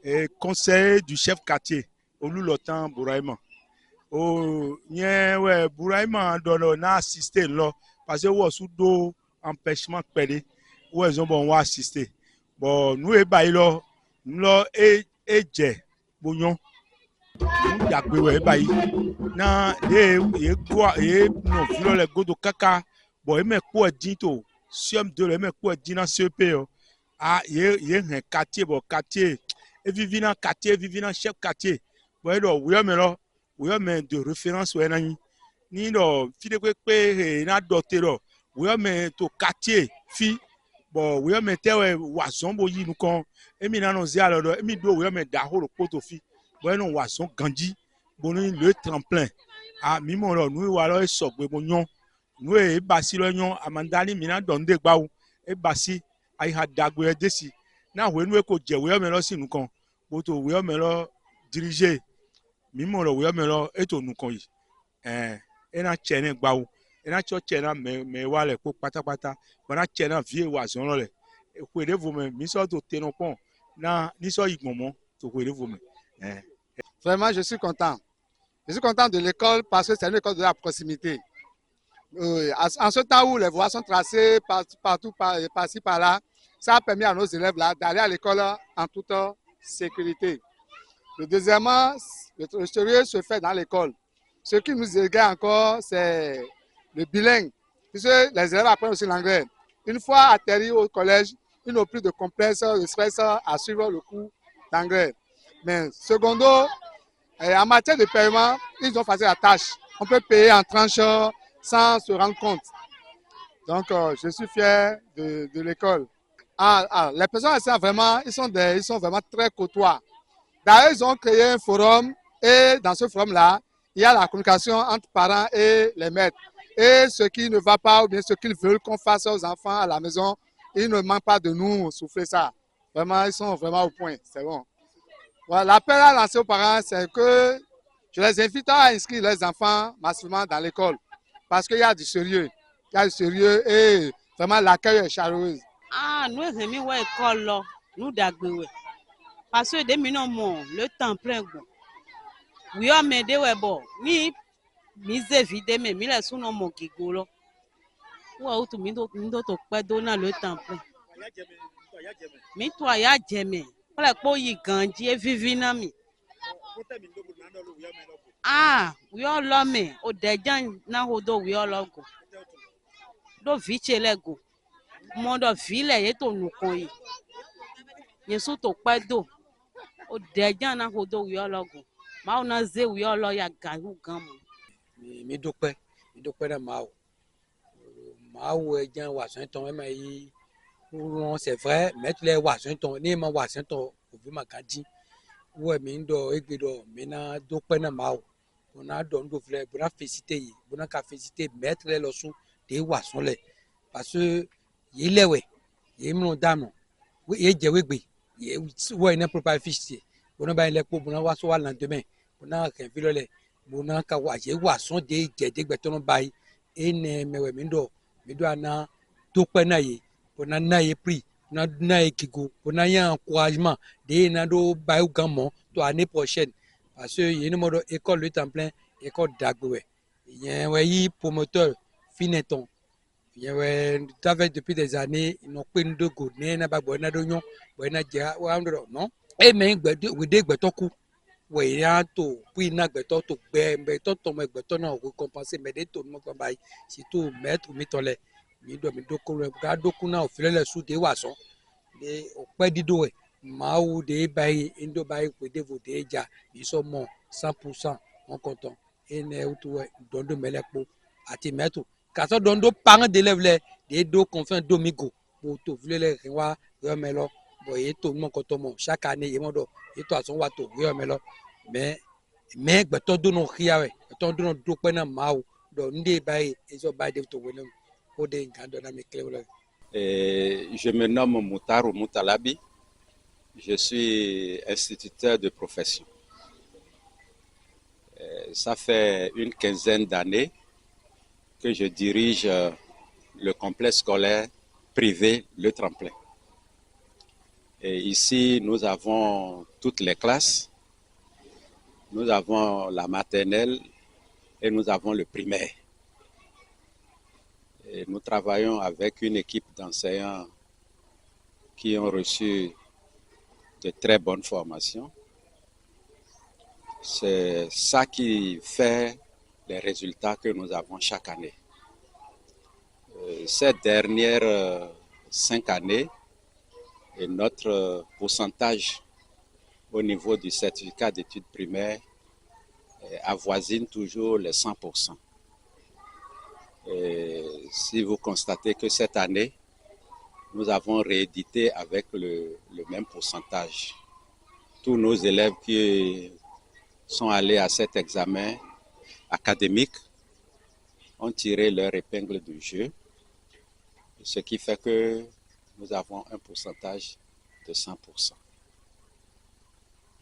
et conseiller du chef quartier Olulotan Bouraïma. Oh, nye ouais Bouraïma donne assister là parce que ouais sous do empêchement pédé ouais ils ont bon assister. Bon nous et bailo nous là et je bouillon nous dagbe ouais bayi na ye quoi ye no filo le godo kaka bon e me ko din to siam de le me ko din na CP yo ah ye un quartier bon quartier et vivi dans quartier vivi dans chef quartier bon do we me de référence we na ni do fide pe na doté do we me to quartier fi bon we me te we wazon bo yi nu kon e mi na no zia lo do e mi do we me da ho ro poto fi bon no wazon ganji bon le tremplin ah mi mo lo nu wa lo so gbe mo yan nu e basi lo yan amandani mi na donde gba o e basi ai ha dagbe desi na we nu e ko je we me lo sinu kan bo to we me lo diriger mi mo lo we me lo e to nu kan yi e na che ne gba o e na cho che na me wa le ko pátápátá bo na che na vie wa zon lo le e ko de vo me mi so to te no pon na ni so igbomo to ko de vo me Vraiment, je suis content. Je suis content de l'école parce que c'est une école de la proximité. En ce temps où les voies sont tracées partout, par-ci, par-là, ça a permis à nos élèves là d'aller à l'école en toute sécurité. Deuxièmement, le sérieux se fait dans l'école. Ce qui nous égare encore, c'est le bilingue, puisque les élèves apprennent aussi l'anglais. Une fois atterris au collège, ils n'ont plus de complexe, de stress à suivre le cours d'anglais. Mais secondo, en matière de paiement, ils ont facile la tâche. On peut payer en tranches sans se rendre compte. Donc, je suis fier de l'école. Les personnes ici, vraiment, ils sont vraiment très côtois. D'ailleurs, ils ont créé un forum et dans ce forum-là, il y a la communication entre parents et les maîtres. Et ce qui ne va pas ou bien ce qu'ils veulent qu'on fasse aux enfants à la maison, ils ne manquent pas de nous souffler ça. Vraiment, ils sont vraiment au point. C'est bon. Voilà, l'appel à lancer aux parents, c'est que je les invite à inscrire leurs enfants massivement dans l'école. Parce qu'il y a du sérieux. Il y a du sérieux et vraiment l'accueil est chaleureux. Ah, nous aimons l'école là, nous d'agbewe. Parce que dès maintenant, le temps plein. Oui, mais de bon, mi vide mais mi laisse non mon gigolo. Ou à tout mi do to pas donner le temps plein. Mi toi ya jeme. Voilà pour y ganji et vivina mi. Ah, we all love me. O dejan na hodo we all love go. Do viche lego. Mondo vile ye to nukon yi. Yesu to pa do. O dejan na hodo we all love go. Ma ona ze we all love ya garu gan mo. Mi dúpẹ́ na mawo ejan Washington e ma yi c'est vrai mettre les Washington ni ma Washington o vi ma ganji wo mi ndo egbe do mi na dúpẹ́ na mawo bona do ndo vle bona féliciter yi bona ka féliciter mettre les losun de wason le parce que yi lewe yi mu damo ye je wegbe ye wo ina proper fichier bona ba ile ko bona wa so wa lendemain bona kan fi le bona ka wa je wason de je de gbe tono bai ene mewe mi do ana dúpẹ́ na yi bona na ye prix na ye kigo bona ya encouragement de na do ba u gan to année prochaine parce que yene modo école le temps plein école d'agbewe yen we yi promoteur fineton yen we travaille depuis des années no pe ndo go ne na ba bo na do nyon bo na ja wa ndo non e me gbe we de gbe to ku we ya to puis na gbe to gbe to me gbe to na ko compenser me de to mo kan bai si to mettre mi tole mi do ko ga do ku na o file le su de wason de o pe dido e ma ou de bai indo bai ko de vo de ja ils sont 100% on content et ne ou to dondo melepo ati meto ka so dondo parent d'élève le de do confin domigo pour to file le wa remelo boye to mo content mo chaque année e mo do e to ason wa to remelo mais gbeto do no khia we to do no do pe na ma o do nde bai e so bai de to wenem o de ngando na me clé. Je me nomme Moutaro Moutalabi. Je suis instituteur de profession. Ça fait une quinzaine d'années que je dirige le complexe scolaire privé Le Tremplin. Et ici, nous avons toutes les classes. Nous avons la maternelle et nous avons le primaire. Et nous travaillons avec une équipe d'enseignants qui ont reçu de très bonnes formations. C'est ça qui fait les résultats que nous avons chaque année. Ces dernières 5 années, et notre pourcentage au niveau du certificat d'études primaires avoisine toujours les 100%. Et si vous constatez que cette année, nous avons réédité avec le même pourcentage. Tous nos élèves qui sont allés à cet examen académique ont tiré leur épingle du jeu, ce qui fait que nous avons un pourcentage de 100%.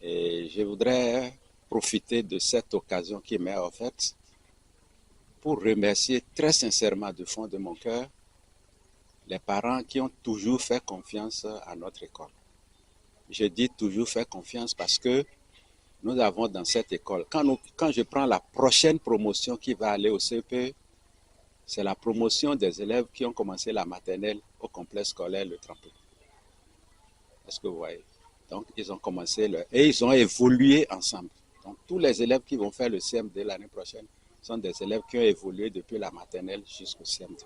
Et je voudrais profiter de cette occasion qui m'est offerte pour remercier très sincèrement du fond de mon cœur les parents qui ont toujours fait confiance à notre école. Je dis toujours fait confiance parce que nous avons dans cette école, quand je prends la prochaine promotion qui va aller au CPE, c'est la promotion des élèves qui ont commencé la maternelle au complexe scolaire Le Tremplin. Est-ce que vous voyez? Donc, ils ont commencé et ils ont évolué ensemble. Donc, tous les élèves qui vont faire le CM2 l'année prochaine sont des élèves qui ont évolué depuis la maternelle jusqu'au CM2.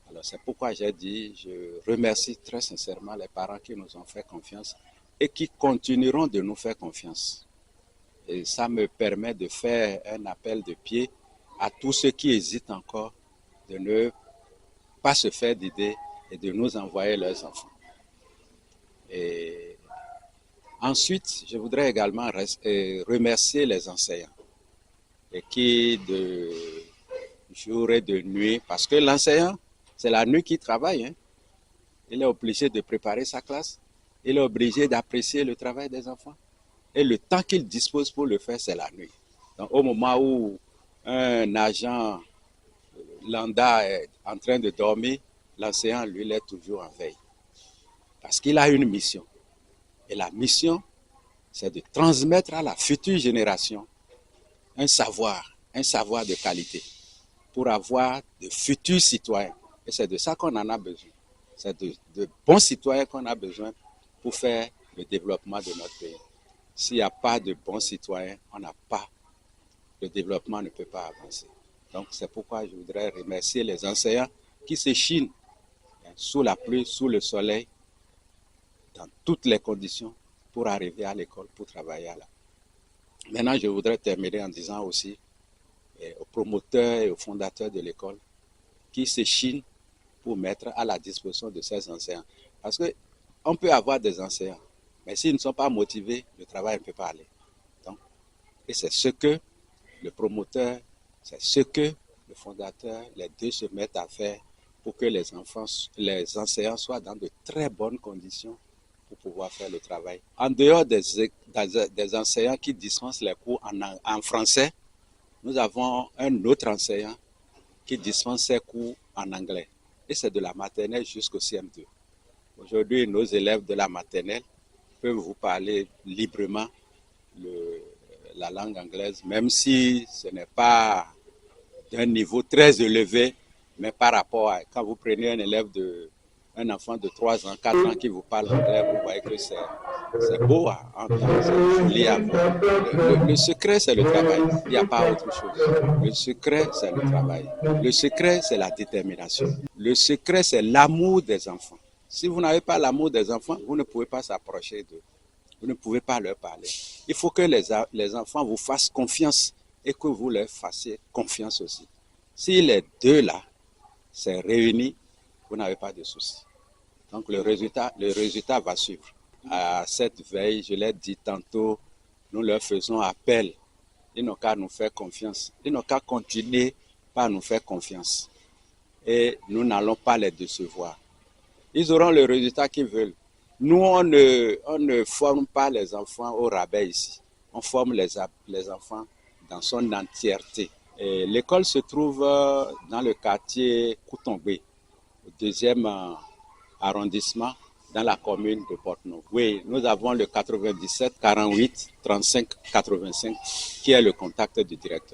Alors, c'est pourquoi j'ai dit, je remercie très sincèrement les parents qui nous ont fait confiance et qui continueront de nous faire confiance. Et ça me permet de faire un appel de pied à tous ceux qui hésitent encore de ne pas se faire d'idées et de nous envoyer leurs enfants. Et ensuite, je voudrais également remercier les enseignants et qui de jour et de nuit, parce que l'enseignant, c'est la nuit qui travaille. Il est obligé de préparer sa classe, il est obligé d'apprécier le travail des enfants. Et le temps qu'il dispose pour le faire, c'est la nuit. Donc, au moment où un agent lambda est en train de dormir, l'enseignant, lui, il est toujours en veille. Parce qu'il a une mission. Et la mission, c'est de transmettre à la future génération un savoir de qualité pour avoir de futurs citoyens. Et c'est de ça qu'on en a besoin. C'est de bons citoyens qu'on a besoin pour faire le développement de notre pays. S'il n'y a pas de bons citoyens, le développement ne peut pas avancer. Donc c'est pourquoi je voudrais remercier les enseignants qui s'échinent sous la pluie, sous le soleil, dans toutes les conditions pour arriver à l'école, pour travailler là. Maintenant, je voudrais terminer en disant aussi aux promoteurs et aux fondateurs de l'école qui s'échinent pour mettre à la disposition de ces enseignants. Parce qu'on peut avoir des enseignants, mais s'ils ne sont pas motivés, le travail ne peut pas aller. Donc, et c'est ce que le promoteur, c'est ce que le fondateur, les deux se mettent à faire pour que les enseignants soient dans de très bonnes conditions pour pouvoir faire le travail. En dehors des enseignants qui dispensent les cours en français, nous avons un autre enseignant qui dispense ses cours en anglais. Et c'est de la maternelle jusqu'au CM2. Aujourd'hui, nos élèves de la maternelle peuvent vous parler librement la langue anglaise, même si ce n'est pas d'un niveau très élevé, mais par rapport à quand vous prenez un enfant de 3 ans, 4 ans qui vous parle anglais, vous voyez que c'est beau à entendre, c'est joli à voir. Le secret, c'est le travail. Il n'y a pas autre chose. Le secret, c'est le travail. Le secret, c'est la détermination. Le secret, c'est l'amour des enfants. Si vous n'avez pas l'amour des enfants, vous ne pouvez pas s'approcher d'eux. Vous ne pouvez pas leur parler. Il faut que les enfants vous fassent confiance et que vous leur fassiez confiance aussi. Si les deux là, c'est réuni, vous n'avez pas de souci. Donc le résultat va suivre. À cette veille, je l'ai dit tantôt, nous leur faisons appel. Ils n'ont qu'à nous faire confiance. Ils n'ont qu'à continuer par nous faire confiance. Et nous n'allons pas les décevoir. Ils auront le résultat qu'ils veulent. Nous, on ne forme pas les enfants au rabais ici. On forme les enfants dans son entièreté. L'école se trouve dans le quartier Koutongbe, au 2e arrondissement dans la commune de Porte-Noire. Oui, nous avons le 97 48 35 85 qui est le contact du directeur.